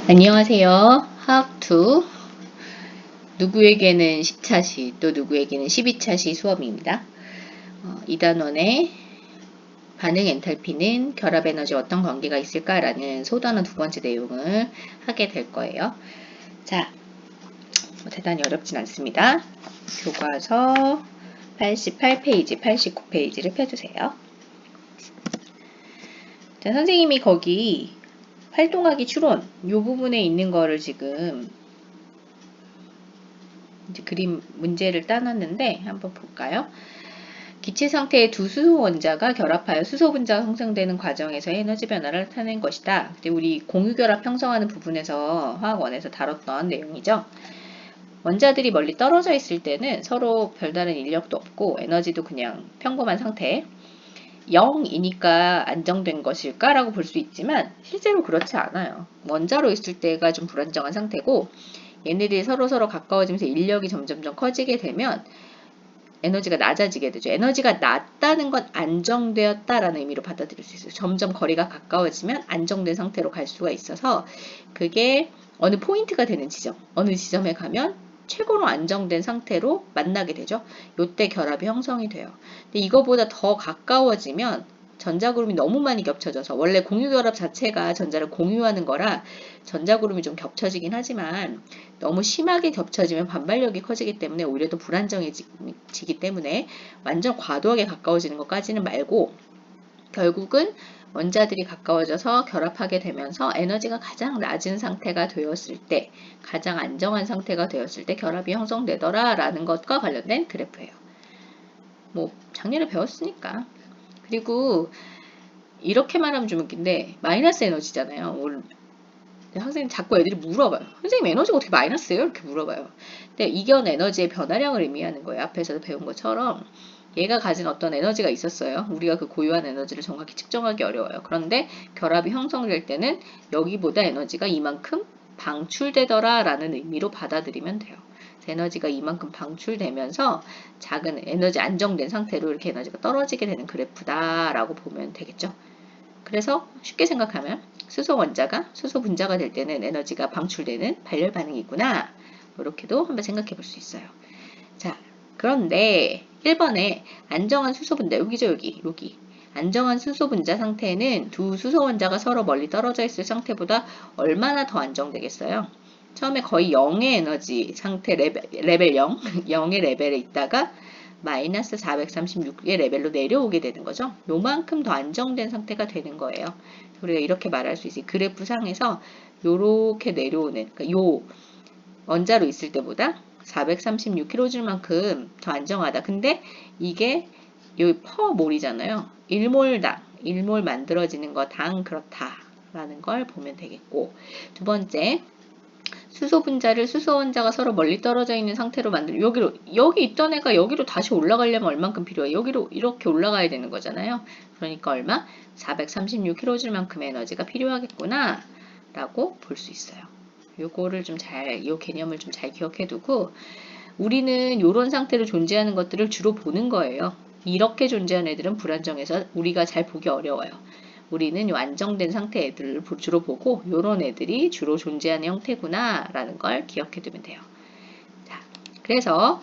안녕하세요. 화학2 누구에게는 10차시 또 누구에게는 12차시 수업입니다. 2단원의 반응 엔탈피는 결합 에너지와 어떤 관계가 있을까라는 소단원 두 번째 내용을 하게 될 거예요. 자, 대단히 어렵진 않습니다. 교과서 88페이지, 89페이지를 펴주세요. 자, 선생님이 거기 활동하기 추론 이 부분에 있는 거를 지금 이제 그림 문제를 따놨는데 한번 볼까요? 기체 상태의 두 수소 원자가 결합하여 수소 분자가 형성되는 과정에서 에너지 변화를 나타낸 것이다. 우리 공유결합 형성하는 부분에서 화학원에서 다뤘던 내용이죠. 원자들이 멀리 떨어져 있을 때는 서로 별다른 인력도 없고 에너지도 그냥 평범한 상태 0이니까 안정된 것일까? 라고 볼 수 있지만 실제로 그렇지 않아요. 원자로 있을 때가 좀 불안정한 상태고 얘네들이 서로 가까워지면서 인력이 점점점 커지게 되면 에너지가 낮아지게 되죠. 에너지가 낮다는 건 안정되었다라는 의미로 받아들일 수 있어요. 점점 거리가 가까워지면 안정된 상태로 갈 수가 있어서 그게 어느 포인트가 되는 지점, 어느 지점에 가면 최고로 안정된 상태로 만나게 되죠. 요때 결합이 형성이 돼요. 근데 이거보다 더 가까워지면 전자구름이 너무 많이 겹쳐져서 원래 공유결합 자체가 전자를 공유하는 거라 전자구름이 좀 겹쳐지긴 하지만 너무 심하게 겹쳐지면 반발력이 커지기 때문에 오히려 더 불안정해지기 때문에 완전 과도하게 가까워지는 것까지는 말고 결국은 원자들이 가까워져서 결합하게 되면서 에너지가 가장 낮은 상태가 되었을 때, 가장 안정한 상태가 되었을 때 결합이 형성되더라 라는 것과 관련된 그래프예요. 뭐 작년에 배웠으니까. 그리고 이렇게 말하면 좀 웃긴데 마이너스 에너지잖아요. 선생님 자꾸 애들이 물어봐요. 선생님 에너지가 어떻게 마이너스예요? 이렇게 물어봐요. 근데 이견 에너지의 변화량을 의미하는 거예요. 앞에서도 배운 것처럼 얘가 가진 어떤 에너지가 있었어요. 우리가 그 고유한 에너지를 정확히 측정하기 어려워요. 그런데 결합이 형성될 때는 여기보다 에너지가 이만큼 방출되더라 라는 의미로 받아들이면 돼요. 에너지가 이만큼 방출되면서 작은 에너지 안정된 상태로 이렇게 에너지가 떨어지게 되는 그래프다라고 보면 되겠죠. 그래서 쉽게 생각하면 수소 원자가 수소 분자가 될 때는 에너지가 방출되는 발열 반응이 있구나. 이렇게도 한번 생각해 볼 수 있어요. 자, 그런데 1번에 안정한 수소 분자, 여기죠, 여기. 안정한 수소 분자 상태는 두 수소 원자가 서로 멀리 떨어져 있을 상태보다 얼마나 더 안정되겠어요? 처음에 거의 0의 에너지 상태 레벨 0, 0의 레벨에 있다가 마이너스 436의 레벨로 내려오게 되는 거죠. 요만큼 더 안정된 상태가 되는 거예요. 우리가 이렇게 말할 수 있어요. 그래프 상에서 요렇게 내려오는, 그러니까 요 원자로 있을 때보다 436kJ만큼 더 안정하다. 근데 이게 요 퍼몰이잖아요. 1몰당, 1몰 만들어지는 거당 그렇다라는 걸 보면 되겠고, 두 번째, 수소 분자를 수소 원자가 서로 멀리 떨어져 있는 상태로 여기 있던 애가 여기로 다시 올라가려면 얼만큼 필요해요? 여기로 이렇게 올라가야 되는 거잖아요. 그러니까 얼마? 436kJ만큼의 에너지가 필요하겠구나 라고 볼 수 있어요. 요거를 요 개념을 좀 잘 기억해 두고 우리는 이런 상태로 존재하는 것들을 주로 보는 거예요. 이렇게 존재하는 애들은 불안정해서 우리가 잘 보기 어려워요. 우리는 요 안정된 상태 애들을 주로 보고 요런 애들이 주로 존재하는 형태구나 라는 걸 기억해 두면 돼요. 자, 그래서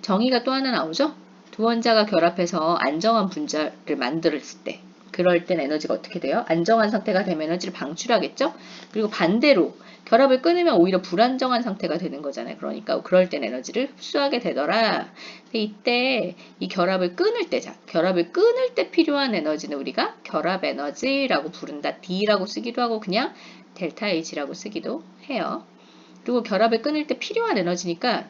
정의가 또 하나 나오죠? 두 원자가 결합해서 안정한 분자를 만들었을 때 그럴 땐 에너지가 어떻게 돼요? 안정한 상태가 되면 에너지를 방출하겠죠? 그리고 반대로 결합을 끊으면 오히려 불안정한 상태가 되는 거잖아요. 그러니까 그럴 땐 에너지를 흡수하게 되더라. 근데 이때 이 결합을 끊을 때, 결합을 끊을 때 필요한 에너지는 우리가 결합 에너지라고 부른다. D라고 쓰기도 하고 그냥 델타 H라고 쓰기도 해요. 그리고 결합을 끊을 때 필요한 에너지니까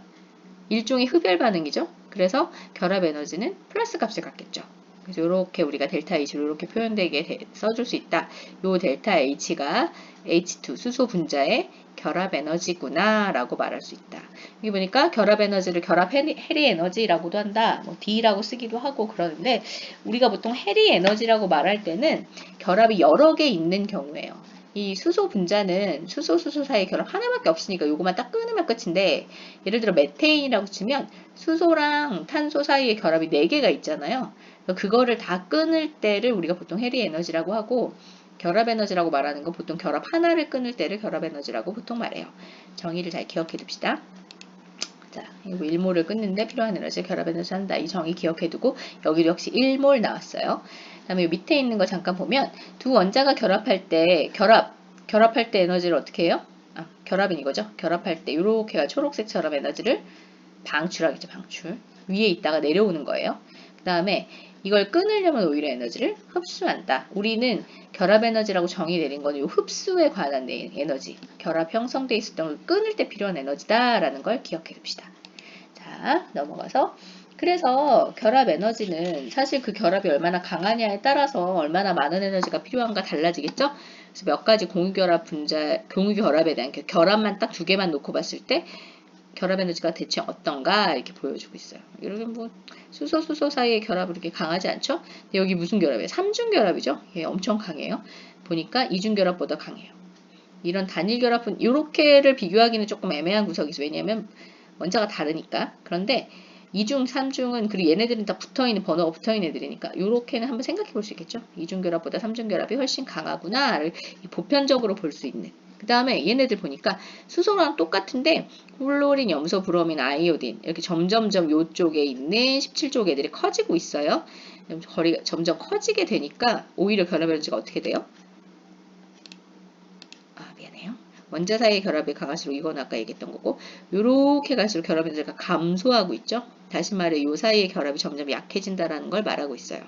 일종의 흡열 반응이죠. 그래서 결합 에너지는 플러스 값을 갖겠죠. 그래서 이렇게 우리가 델타 H로 이렇게 표현되게 써줄 수 있다. 요 델타 H가 H2 수소 분자의 결합 에너지구나 라고 말할 수 있다. 여기 보니까 결합 에너지를 결합 해리 에너지라고도 한다. 뭐 D라고 쓰기도 하고 그러는데 우리가 보통 해리 에너지라고 말할 때는 결합이 여러 개 있는 경우예요. 이 수소 분자는 수소 사이의 결합 하나밖에 없으니까 요거만 딱 끊으면 끝인데 예를 들어 메테인이라고 치면 수소랑 탄소 사이의 결합이 4개가 있잖아요. 그거를 다 끊을 때를 우리가 보통 해리 에너지라고 하고 결합 에너지라고 말하는 건 보통 결합 하나를 끊을 때를 결합 에너지라고 보통 말해요. 정의를 잘 기억해 둡시다. 자, 이거 1몰을 끊는데 필요한 에너지 결합 에너지 한다. 이 정의 기억해 두고 여기도 역시 1몰 나왔어요. 그 다음에 밑에 있는 거 잠깐 보면 두 원자가 결합할 때 결합할 때 에너지를 어떻게 해요? 결합은 이거죠. 결합할 때 이렇게가 초록색처럼 에너지를 방출하겠죠. 방출. 위에 있다가 내려오는 거예요. 그 다음에 이걸 끊으려면 오히려 에너지를 흡수한다. 우리는 결합 에너지라고 정의 내린 거는 이 흡수에 관한 에너지, 결합 형성돼 있었던 걸 끊을 때 필요한 에너지다라는 걸 기억해 둡시다. 자, 넘어가서 그래서 결합 에너지는 사실 그 결합이 얼마나 강하냐에 따라서 얼마나 많은 에너지가 필요한가 달라지겠죠? 그래서 몇 가지 공유결합에 대한 결합만 딱 두 개만 놓고 봤을 때 결합 에너지가 대체 어떤가 이렇게 보여주고 있어요. 이렇게 뭐 수소 사이의 결합이 이렇게 강하지 않죠? 여기 무슨 결합이에요? 삼중 결합이죠? 예, 엄청 강해요. 보니까 이중 결합보다 강해요. 이런 단일 결합은 이렇게를 비교하기는 조금 애매한 구석이 있어요. 왜냐하면 원자가 다르니까. 그런데 이중, 삼중은 그리고 얘네들은 다 붙어있는 번호가 붙어있는 애들이니까 이렇게는 한번 생각해 볼 수 있겠죠. 이중 결합보다 삼중 결합이 훨씬 강하구나를 보편적으로 볼 수 있는. 그 다음에 얘네들 보니까 수소랑 똑같은데 플로린, 염소, 브로민, 아이오딘 이렇게 점점점 이쪽에 있는 17족 애들이 커지고 있어요. 거리가 점점 커지게 되니까 오히려 결합 에너지가 어떻게 돼요? 미안해요. 원자 사이의 결합이 강할수록 이건 아까 얘기했던 거고 이렇게 갈수록 결합 에너지가 감소하고 있죠. 다시 말해 이 사이의 결합이 점점 약해진다라는 걸 말하고 있어요.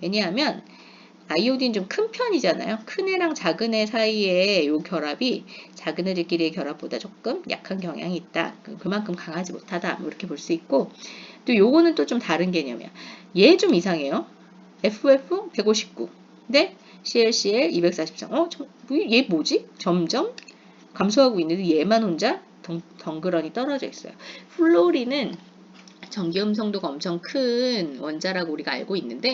왜냐하면 아이오딘 좀 큰 편이잖아요. 큰 애랑 작은 애 사이의 이 결합이 작은 애들끼리의 결합보다 조금 약한 경향이 있다. 그만큼 강하지 못하다. 뭐 이렇게 볼 수 있고 또 요거는 또 좀 다른 개념이야. 얘 좀 이상해요. FF 159. 근데 ClCl 243. 얘 뭐지? 점점 감소하고 있는데 얘만 혼자 덩그러니 떨어져 있어요. 플로린은 전기음성도가 엄청 큰 원자라고 우리가 알고 있는데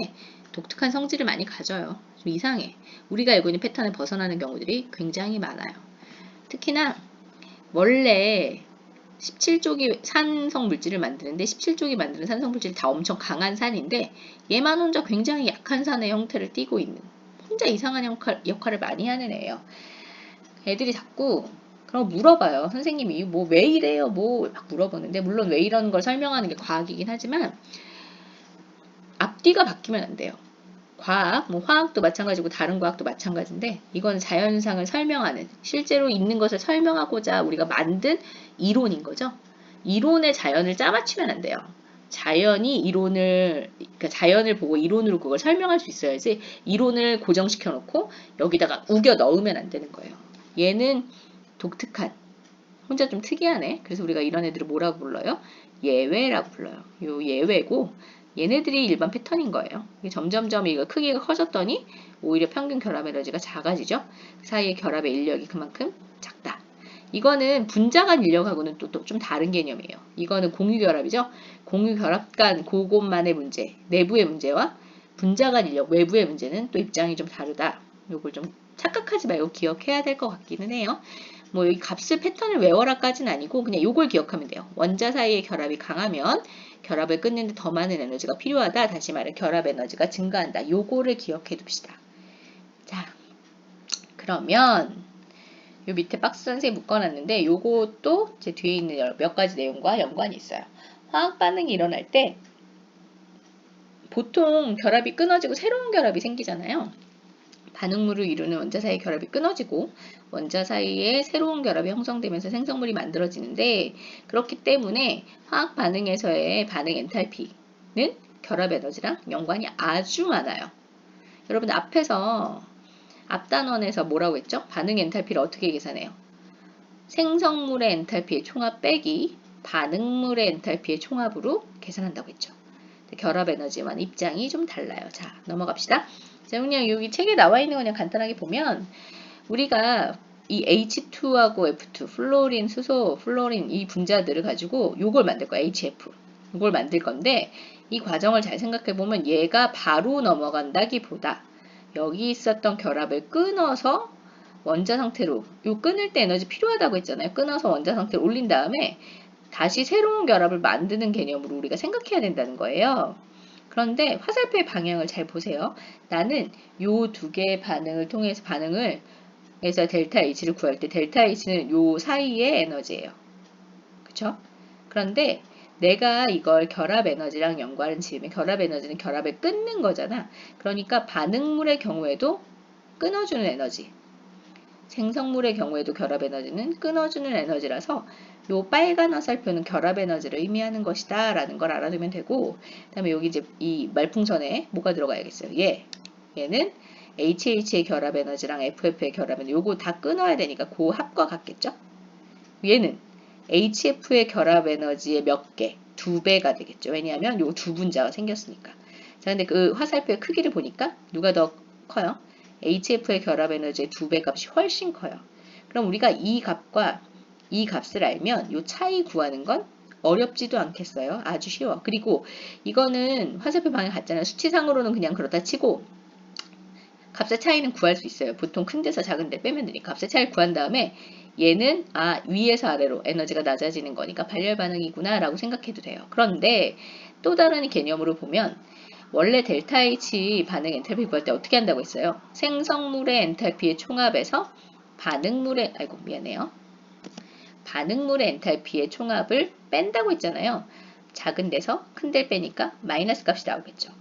독특한 성질을 많이 가져요. 좀 이상해. 우리가 알고 있는 패턴을 벗어나는 경우들이 굉장히 많아요. 특히나 원래 17쪽이 산성 물질을 만드는데 17쪽이 만드는 산성 물질이 다 엄청 강한 산인데 얘만 혼자 굉장히 약한 산의 형태를 띠고 있는 혼자 이상한 역할을 많이 하는 애예요. 애들이 자꾸 그럼 물어봐요. 선생님이 뭐 왜 이래요? 뭐 막 물어보는데 물론 왜 이러는 걸 설명하는 게 과학이긴 하지만 앞뒤가 바뀌면 안 돼요. 과학, 뭐 화학도 마찬가지고 다른 과학도 마찬가지인데 이건 자연상을 설명하는 실제로 있는 것을 설명하고자 우리가 만든 이론인 거죠. 이론의 자연을 짜맞추면 안 돼요. 자연이 그러니까 자연을 보고 이론으로 그걸 설명할 수 있어야지 이론을 고정시켜 놓고 여기다가 우겨 넣으면 안 되는 거예요. 얘는 독특한 혼자 좀 특이하네. 그래서 우리가 이런 애들을 뭐라고 불러요? 예외라고 불러요. 요 예외고 얘네들이 일반 패턴인 거예요. 점점점 이거 크기가 커졌더니 오히려 평균 결합 에너지가 작아지죠. 그 사이의 결합의 인력이 그만큼 작다. 이거는 분자 간 인력하고는 또 좀 다른 개념이에요. 이거는 공유 결합이죠. 공유 결합 간 그것만의 문제, 내부의 문제와 분자 간 인력, 외부의 문제는 또 입장이 좀 다르다. 이걸 좀 착각하지 말고 기억해야 될 것 같기는 해요. 뭐 여기 값을 패턴을 외워라까지는 아니고 그냥 요걸 기억하면 돼요. 원자 사이의 결합이 강하면 결합을 끊는데 더 많은 에너지가 필요하다. 다시 말해 결합 에너지가 증가한다. 요거를 기억해 둡시다. 자, 그러면 요 밑에 박스 선생님이 묶어놨는데 요것도 제 뒤에 있는 몇 가지 내용과 연관이 있어요. 화학 반응이 일어날 때 보통 결합이 끊어지고 새로운 결합이 생기잖아요. 반응물을 이루는 원자 사이의 결합이 끊어지고 원자 사이에 새로운 결합이 형성되면서 생성물이 만들어지는데 그렇기 때문에 화학 반응에서의 반응 엔탈피는 결합 에너지랑 연관이 아주 많아요. 여러분 앞에서 앞단원에서 뭐라고 했죠? 반응 엔탈피를 어떻게 계산해요? 생성물의 엔탈피의 총합 빼기 반응물의 엔탈피의 총합으로 계산한다고 했죠. 결합 에너지와는 입장이 좀 달라요. 자, 넘어갑시다. 자, 그냥 여기 책에 나와 있는 거 그냥 간단하게 보면 우리가 이 H2하고 F2, 플로린, 수소, 플로린 이 분자들을 가지고 요걸 만들 거야. HF. 이걸 만들 건데 이 과정을 잘 생각해 보면 얘가 바로 넘어간다기보다 여기 있었던 결합을 끊어서 원자 상태로 요 끊을 때 에너지 필요하다고 했잖아요. 끊어서 원자 상태로 올린 다음에 다시 새로운 결합을 만드는 개념으로 우리가 생각해야 된다는 거예요. 그런데 화살표의 방향을 잘 보세요. 나는 요 두 개의 반응을 통해서 해서 델타 H를 구할 때 델타 H는 요 사이의 에너지예요. 그쵸? 그런데 내가 이걸 결합 에너지랑 연관을 지으면 결합 에너지는 결합을 끊는 거잖아. 그러니까 반응물의 경우에도 끊어주는 에너지, 생성물의 경우에도 결합 에너지는 끊어주는 에너지라서 요 빨간 화살표는 결합 에너지를 의미하는 것이다 라는 걸 알아두면 되고, 그 다음에 여기 이제 이 말풍선에 뭐가 들어가야겠어요. 얘는 HH의 결합 에너지랑 FF의 결합 에너지 요거 다 끊어야 되니까 그 합과 같겠죠. 얘는 HF의 결합 에너지의 몇 개? 2배가 되겠죠. 왜냐하면 요 두 분자가 생겼으니까. 자, 근데 그 화살표의 크기를 보니까 누가 더 커요? HF의 결합 에너지의 2배 값이 훨씬 커요. 그럼 우리가 이 값과 이 값을 알면 요 차이 구하는 건 어렵지도 않겠어요. 아주 쉬워. 그리고 이거는 화살표 방향 같잖아요. 수치상으로는 그냥 그렇다 치고 값의 차이는 구할 수 있어요. 보통 큰 데서 작은 데 빼면 되니까 값의 차이를 구한 다음에 얘는 위에서 아래로 에너지가 낮아지는 거니까 발열 반응이구나 라고 생각해도 돼요. 그런데 또 다른 개념으로 보면 원래 델타 H 반응 엔탈피 구할 때 어떻게 한다고 했어요? 생성물의 엔탈피의 총합에서 반응물의 반응물의 엔탈피의 총합을 뺀다고 했잖아요. 작은 데서 큰 데를 빼니까 마이너스 값이 나오겠죠.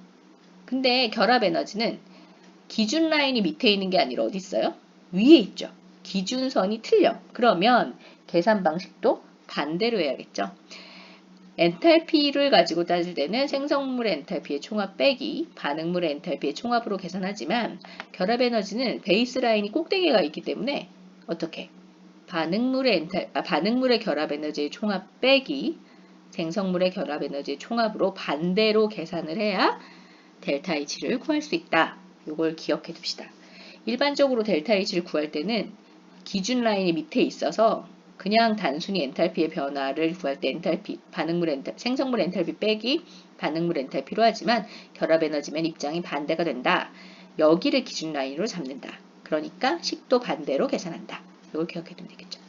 근데 결합 에너지는 기준 라인이 밑에 있는 게 아니라 어디 있어요? 위에 있죠. 기준선이 틀려. 그러면 계산 방식도 반대로 해야겠죠. 엔탈피를 가지고 따질 때는 생성물의 엔탈피의 총합 빼기 반응물의 엔탈피의 총합으로 계산하지만 결합 에너지는 베이스 라인이 꼭대기가 있기 때문에 어떻게? 반응물의 결합 에너지의 총합 빼기 생성물의 결합 에너지의 총합으로 반대로 계산을 해야 델타 H를 구할 수 있다. 이걸 기억해 둡시다. 일반적으로 델타 H를 구할 때는 기준 라인이 밑에 있어서 그냥 단순히 엔탈피의 변화를 구할 때 생성물 엔탈피 빼기 반응물 엔탈피로 하지만 결합 에너지면 입장이 반대가 된다. 여기를 기준 라인으로 잡는다. 그러니까 식도 반대로 계산한다. 이걸 기억해 두면 되겠죠.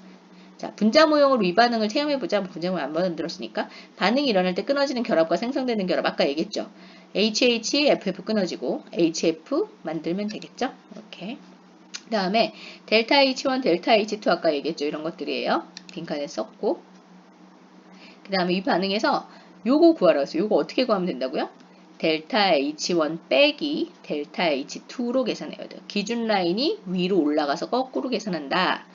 자, 분자 모형으로 이 반응을 체험해보자. 분자 모형 안 만들었으니까 반응이 일어날 때 끊어지는 결합과 생성되는 결합 아까 얘기했죠. HH, FF 끊어지고 HF 만들면 되겠죠. 이렇게. 그 다음에 델타 H1, 델타 H2 아까 얘기했죠. 이런 것들이에요. 빈칸에 썼고. 그 다음에 이 반응에서 요거 구하라 했어요. 요거 어떻게 구하면 된다고요? 델타 H1 빼기 델타 H2로 계산해야 돼요. 기준 라인이 위로 올라가서 거꾸로 계산한다.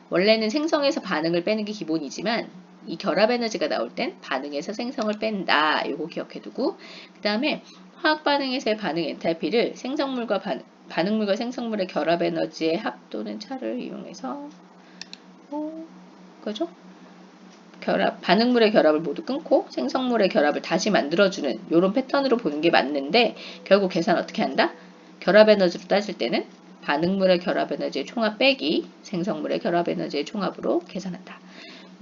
원래는 생성에서 반응을 빼는 게 기본이지만 이 결합 에너지가 나올 땐 반응에서 생성을 뺀다. 요거 기억해두고 그 다음에 화학 반응에서의 반응 엔탈피를 반응물과 생성물의 결합 에너지의 합 또는 차를 이용해서 그죠? 반응물의 결합을 모두 끊고 생성물의 결합을 다시 만들어주는 이런 패턴으로 보는 게 맞는데 결국 계산 어떻게 한다? 결합 에너지로 따질 때는 반응물의 결합 에너지의 총합 빼기 생성물의 결합 에너지의 총합으로 계산한다.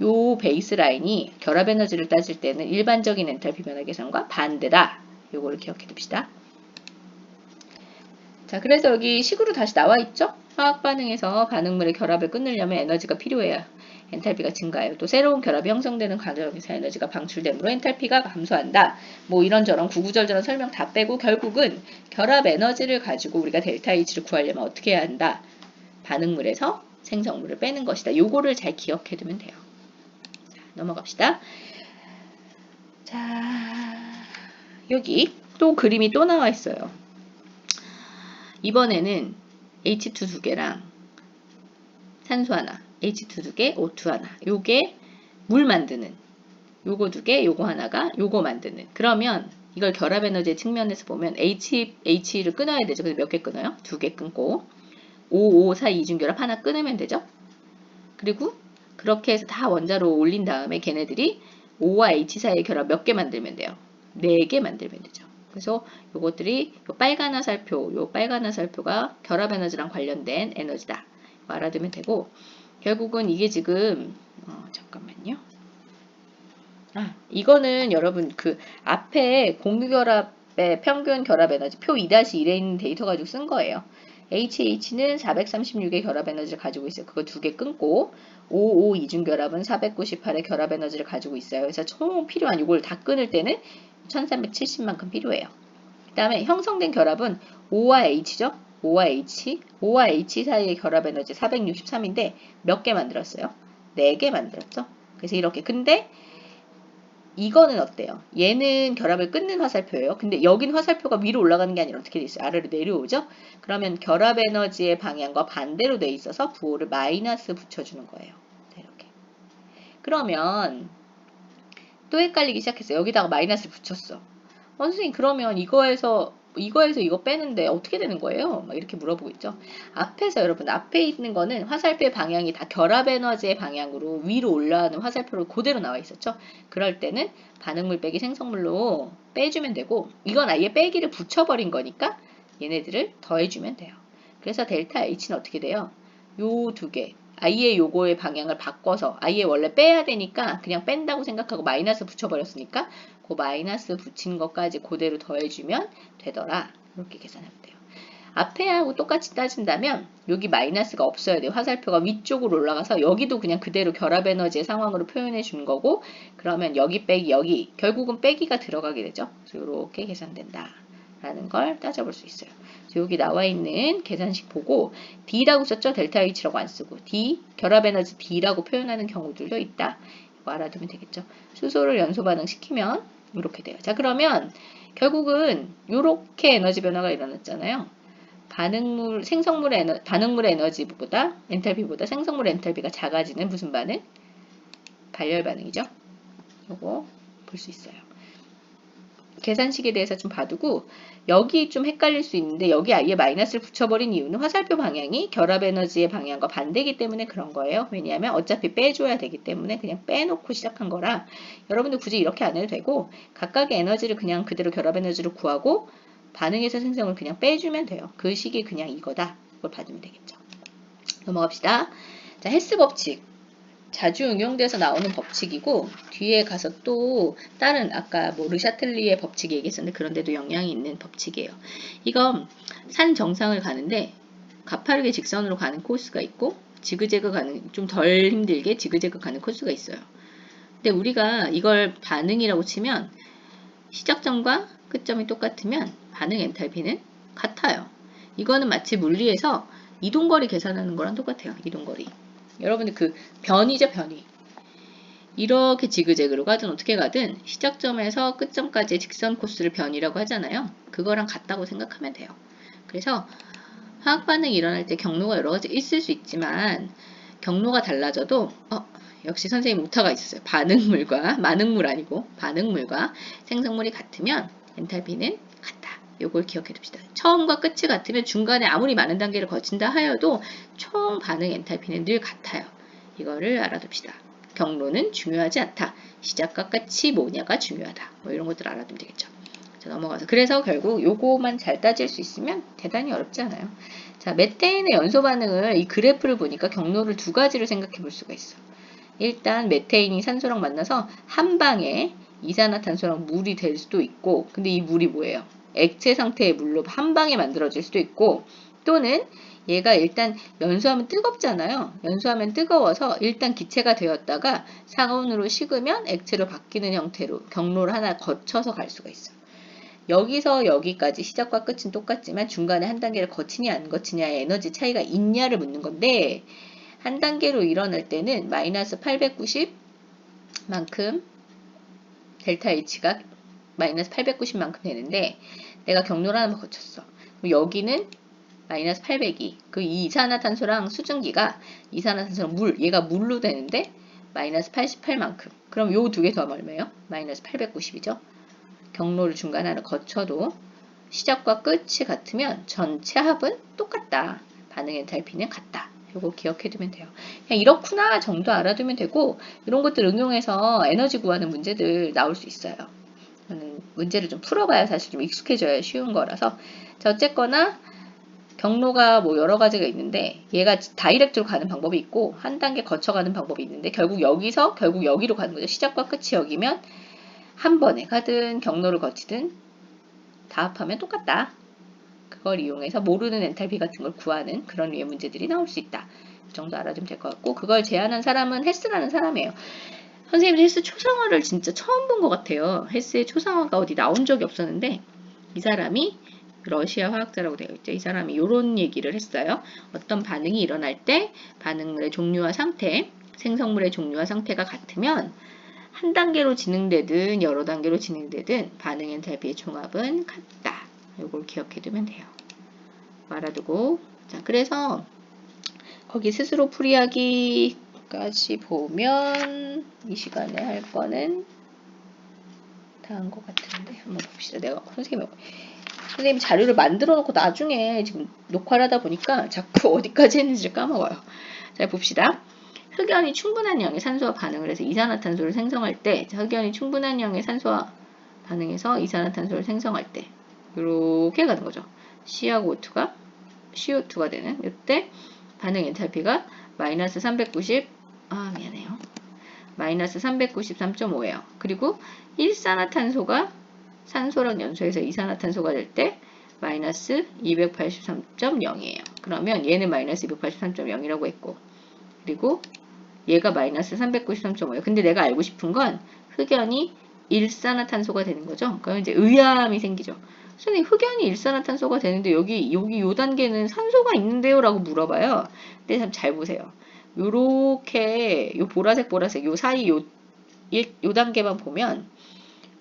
요 베이스 라인이 결합 에너지를 따질 때는 일반적인 엔탈피 변화 계산과 반대다. 요거를 기억해 둡시다. 자, 그래서 여기 식으로 다시 나와 있죠? 화학 반응에서 반응물의 결합을 끊으려면 에너지가 필요해요. 엔탈피가 증가해요. 또 새로운 결합이 형성되는 과정에서 에너지가 방출되므로 엔탈피가 감소한다. 뭐 이런저런 구구절절한 설명 다 빼고 결국은 결합 에너지를 가지고 우리가 델타 H를 구하려면 어떻게 해야 한다? 반응물에서 생성물을 빼는 것이다. 요거를 잘 기억해 두면 돼요. 자, 넘어갑시다. 자, 여기 또 그림이 또 나와 있어요. 이번에는 H2 2개랑 산소 하나, H2 2개, O2 하나. 요게 물 만드는 요거 2개, 요거 하나가 요거 만드는. 그러면 이걸 결합 에너지의 측면에서 보면 H를 끊어야 되죠. 그래서 몇 개 끊어요? 2개 끊고 O, O 사이 이중결합 하나 끊으면 되죠. 그리고 그렇게 해서 다 원자로 올린 다음에 걔네들이 O와 H 사이의 결합 몇 개 만들면 돼요? 4개 만들면 되죠. 그래서 요것들이 요 빨간 화살표가 결합 에너지랑 관련된 에너지다. 알아두면 되고 결국은 이게 지금 잠깐만요. 이거는 여러분 그 앞에 공유결합의 평균 결합 에너지 표 2-1에 있는 데이터 가지고 쓴 거예요. HH는 436의 결합 에너지를 가지고 있어요. 그거 2개 끊고 OO 이중결합은 498의 결합 에너지를 가지고 있어요. 그래서 총 필요한 이걸 다 끊을 때는 1370만큼 필요해요. 그 다음에 형성된 결합은 O와 H죠. O와 H 사이의 결합 에너지 463인데 몇 개 만들었어요? 4개 만들었죠. 그래서 이렇게. 근데 이거는 어때요? 얘는 결합을 끊는 화살표예요. 근데 여긴 화살표가 위로 올라가는 게 아니라 어떻게 돼 있어요? 아래로 내려오죠? 그러면 결합 에너지의 방향과 반대로 돼 있어서 부호를 마이너스 붙여주는 거예요. 이렇게. 그러면 또 헷갈리기 시작했어요. 여기다가 마이너스를 붙였어. 선생님 그러면 이거에서 이거 빼는데 어떻게 되는 거예요? 막 이렇게 물어보고 있죠. 앞에서 여러분 앞에 있는 거는 화살표의 방향이 다 결합 에너지의 방향으로 위로 올라가는 화살표로 그대로 나와 있었죠. 그럴 때는 반응물 빼기 생성물로 빼주면 되고 이건 아예 빼기를 붙여버린 거니까 얘네들을 더해주면 돼요. 그래서 델타 H는 어떻게 돼요? 요 두 개. 아예 요거의 방향을 바꿔서 아예 원래 빼야 되니까 그냥 뺀다고 생각하고 마이너스 붙여버렸으니까 그 마이너스 붙인 것까지 그대로 더해주면 되더라. 이렇게 계산하면 돼요. 앞에 하고 똑같이 따진다면 여기 마이너스가 없어야 돼요. 화살표가 위쪽으로 올라가서 여기도 그냥 그대로 결합 에너지의 상황으로 표현해 주는 거고 그러면 여기 빼기 여기 결국은 빼기가 들어가게 되죠. 그래서 이렇게 계산된다. 라는 걸 따져볼 수 있어요. 여기 나와 있는 계산식 보고 D라고 썼죠? 델타 H라고 안 쓰고 D, 결합 에너지 D라고 표현하는 경우들도 있다. 이거 알아두면 되겠죠. 수소를 연소 반응시키면 이렇게 돼요. 자, 그러면 결국은 이렇게 에너지 변화가 일어났잖아요. 반응물의 에너지보다 엔탈피보다 생성물의 엔탈피가 작아지는 무슨 반응? 발열 반응이죠. 이거 볼 수 있어요. 계산식에 대해서 좀 봐두고 여기 좀 헷갈릴 수 있는데 여기 아예 마이너스를 붙여버린 이유는 화살표 방향이 결합 에너지의 방향과 반대이기 때문에 그런 거예요. 왜냐하면 어차피 빼줘야 되기 때문에 그냥 빼놓고 시작한 거라 여러분들 굳이 이렇게 안 해도 되고 각각의 에너지를 그냥 그대로 결합 에너지를 구하고 반응에서 생성을 그냥 빼주면 돼요. 그 식이 그냥 이거다. 이걸 받으면 되겠죠. 넘어갑시다. 자, 헬스 법칙. 자주 응용돼서 나오는 법칙이고 뒤에 가서 또 다른 아까 뭐 르샤틀리의 법칙 얘기했었는데 그런데도 영향이 있는 법칙이에요. 이건 산 정상을 가는데 가파르게 직선으로 가는 코스가 있고 지그재그 가는 좀 덜 힘들게 지그재그 가는 코스가 있어요. 근데 우리가 이걸 반응이라고 치면 시작점과 끝점이 똑같으면 반응 엔탈피는 같아요. 이거는 마치 물리에서 이동거리 계산하는 거랑 똑같아요. 이동거리. 여러분들 그 변이죠, 변이. 이렇게 지그재그로 가든 어떻게 가든 시작점에서 끝점까지의 직선 코스를 변이라고 하잖아요. 그거랑 같다고 생각하면 돼요. 그래서 화학 반응이 일어날 때 경로가 여러 가지 있을 수 있지만 경로가 달라져도 역시 선생님 오타가 있었어요. 반응물 아니고 반응물과 생성물이 같으면 엔탈피는 같다. 요걸 기억해 둡시다. 처음과 끝이 같으면 중간에 아무리 많은 단계를 거친다 하여도 총 반응 엔탈피는 늘 같아요. 이거를 알아둡시다. 경로는 중요하지 않다. 시작과 끝이 뭐냐가 중요하다. 뭐 이런 것들 알아두면 되겠죠. 자, 넘어가서 그래서 결국 요거만 잘 따질 수 있으면 대단히 어렵지 않아요. 자, 메테인의 연소 반응을 이 그래프를 보니까 경로를 두 가지로 생각해 볼 수가 있어. 일단 메테인이 산소랑 만나서 한 방에 이산화탄소랑 물이 될 수도 있고 근데 이 물이 뭐예요? 액체 상태의 물로 한 방에 만들어질 수도 있고 또는 얘가 일단 연소하면 뜨겁잖아요. 연소하면 뜨거워서 일단 기체가 되었다가 상온으로 식으면 액체로 바뀌는 형태로 경로를 하나 거쳐서 갈 수가 있어요. 여기서 여기까지 시작과 끝은 똑같지만 중간에 한 단계를 거치냐 안 거치냐의 에너지 차이가 있냐를 묻는 건데 한 단계로 일어날 때는 마이너스 890만큼 델타 H가 마이너스 890만큼 되는데 내가 경로를 하나 거쳤어. 여기는 마이너스 800이 그 이산화탄소랑 수증기가 이산화탄소랑 얘가 물로 되는데 마이너스 88만큼. 그럼 요 두 개 더하면 얼마예요? 마이너스 890이죠. 경로를 중간 하나 거쳐도 시작과 끝이 같으면 전체 합은 똑같다. 반응 엔탈피는 같다. 요거 기억해두면 돼요. 그냥 이렇구나 정도 알아두면 되고 이런 것들 응용해서 에너지 구하는 문제들 나올 수 있어요. 문제를 좀 풀어봐야 사실 좀 익숙해져야 쉬운 거라서 자, 어쨌거나 경로가 뭐 여러 가지가 있는데 얘가 다이렉트로 가는 방법이 있고 한 단계 거쳐가는 방법이 있는데 결국 여기로 가는 거죠. 시작과 끝이 여기면 한 번에 가든 경로를 거치든 다 합하면 똑같다. 그걸 이용해서 모르는 엔탈피 같은 걸 구하는 그런 류의 문제들이 나올 수 있다. 이 정도 알아두면 될 것 같고 그걸 제안한 사람은 헬스라는 사람이에요. 선생님 헬스 초상화를 진짜 처음 본 것 같아요. 헬스의 초상화가 어디 나온 적이 없었는데 이 사람이 러시아 화학자라고 되어 있죠. 이 사람이 이런 얘기를 했어요. 어떤 반응이 일어날 때 반응물의 종류와 상태, 생성물의 종류와 상태가 같으면 한 단계로 진행되든 여러 단계로 진행되든 반응 엔탈피의 총합은 같다. 이걸 기억해두면 돼요. 알아두고, 자, 그래서 거기 스스로 풀이하기까지 보면 이 시간에 할 거는 다 한 것 같은데 한번 봅시다. 내가 선생님이 자료를 만들어 놓고 나중에 지금 녹화를 하다 보니까 자꾸 어디까지 했는지를 까먹어요. 자, 봅시다. 흑연이 충분한 양의 산소와 반응을 해서 이산화탄소를 생성할 때, 흑연이 충분한 양의 산소와 반응해서 이산화탄소를 생성할 때 이렇게 가는 거죠. C하고 O2가 CO2가 되는 이때 반응 엔탈피가 마이너스 390, 미안해요. 마이너스 393.5예요. 그리고 일산화탄소가 산소랑 연소해서 이산화탄소가 될 때 마이너스 283.0이에요. 그러면 얘는 마이너스 283.0이라고 했고, 그리고 얘가 마이너스 393.5예요. 근데 내가 알고 싶은 건 흑연이 일산화탄소가 되는 거죠. 그러면 이제 의아함이 생기죠. 선생님, 흑연이 일산화탄소가 되는데 여기 요 단계는 산소가 있는데요? 라고 물어봐요. 근데 참 잘 보세요. 요렇게 요 보라색 요 사이 요 단계만 보면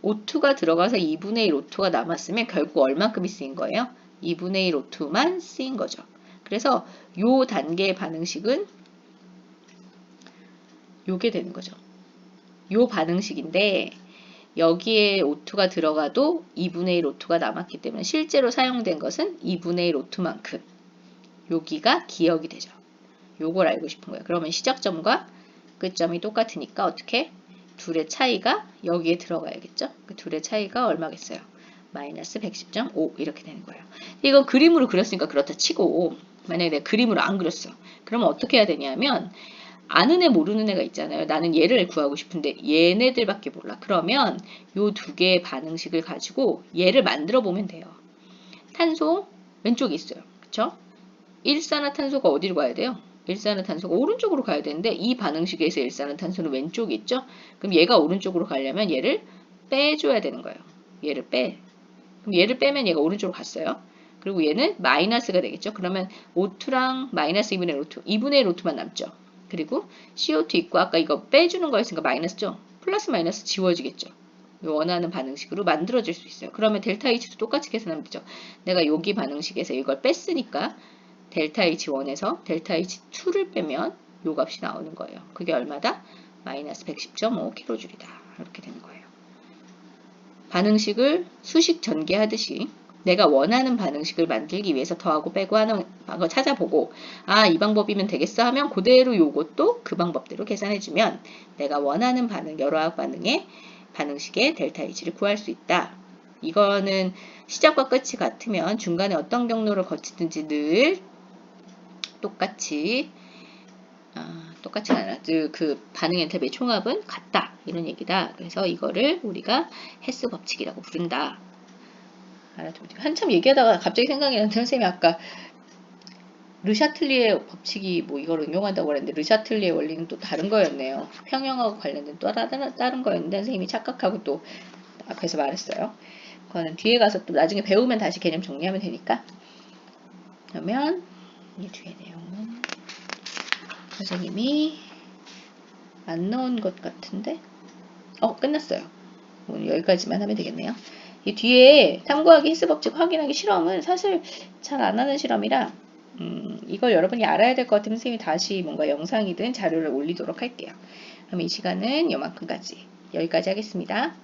O2가 들어가서 2분의 1 O2가 남았으면 결국 얼만큼이 쓰인 거예요? 2분의 1 O2만 쓰인 거죠. 그래서 요 단계의 반응식은 요게 되는 거죠. 요 반응식인데 여기에 O2가 들어가도 2분의 1 O2가 남았기 때문에 실제로 사용된 것은 2분의 1 O2만큼 여기가 기억이 되죠. 요걸 알고 싶은 거예요. 그러면 시작점과 끝점이 똑같으니까 어떻게? 둘의 차이가 여기에 들어가야겠죠? 그 둘의 차이가 얼마겠어요? 마이너스 110.5 이렇게 되는 거예요. 이거 그림으로 그렸으니까 그렇다 치고 만약에 내가 그림으로 안 그렸어. 그러면 어떻게 해야 되냐면 아는 애 모르는 애가 있잖아요. 나는 얘를 구하고 싶은데 얘네들밖에 몰라. 그러면 요 두 개의 반응식을 가지고 얘를 만들어 보면 돼요. 탄소 왼쪽에 있어요. 그쵸? 일산화탄소가 어디로 가야 돼요? 일산화탄소가 오른쪽으로 가야 되는데 이 반응식에서 일산화탄소는 왼쪽에 있죠? 그럼 얘가 오른쪽으로 가려면 얘를 빼줘야 되는 거예요. 얘를 빼. 그럼 얘를 빼면 얘가 오른쪽으로 갔어요. 그리고 얘는 마이너스가 되겠죠? 그러면 O2랑 마이너스 2분의 1 O2, 2분의 1 O2만 남죠. 그리고 CO2 있고 아까 이거 빼주는 거였으니까 마이너스죠? 플러스 마이너스 지워지겠죠? 원하는 반응식으로 만들어질 수 있어요. 그러면 델타 H도 똑같이 계산하면 되죠. 내가 여기 반응식에서 이걸 뺐으니까 델타 H1에서 델타 H2를 빼면 요 값이 나오는 거예요. 그게 얼마다? 마이너스 110.5kJ이다. 이렇게 되는 거예요. 반응식을 수식 전개하듯이 내가 원하는 반응식을 만들기 위해서 더하고 빼고 하는 방법을 찾아보고 이 방법이면 되겠어 하면 그대로 요것도 그 방법대로 계산해주면 내가 원하는 반응, 여러화학 반응의 반응식의 델타 H를 구할 수 있다. 이거는 시작과 끝이 같으면 중간에 어떤 경로를 거치든지 늘 똑같이 아니라 그 반응 엔탈피의 총합은 같다. 이런 얘기다. 그래서 이거를 우리가 헤스 법칙이라고 부른다. 한참 얘기하다가 갑자기 생각이 나는데 선생님이 아까 르샤틀리에 법칙이 뭐 이걸 응용한다고 그랬는데 르샤틀리에 원리는 또 다른 거였네요. 평형하고 관련된 또 다른 거였는데 선생님이 착각하고 또 앞에서 말했어요. 그거는 뒤에 가서 또 나중에 배우면 다시 개념 정리하면 되니까. 그러면 이 뒤에 내용은 선생님이 안 넣은 것 같은데 끝났어요. 오늘 여기까지만 하면 되겠네요. 이 뒤에 탐구하기 히스법칙 확인하기 실험은 사실 잘 안 하는 실험이라 이걸 여러분이 알아야 될 것 같으면 선생님이 다시 뭔가 영상이든 자료를 올리도록 할게요. 그럼 이 시간은 요만큼까지 여기까지 하겠습니다.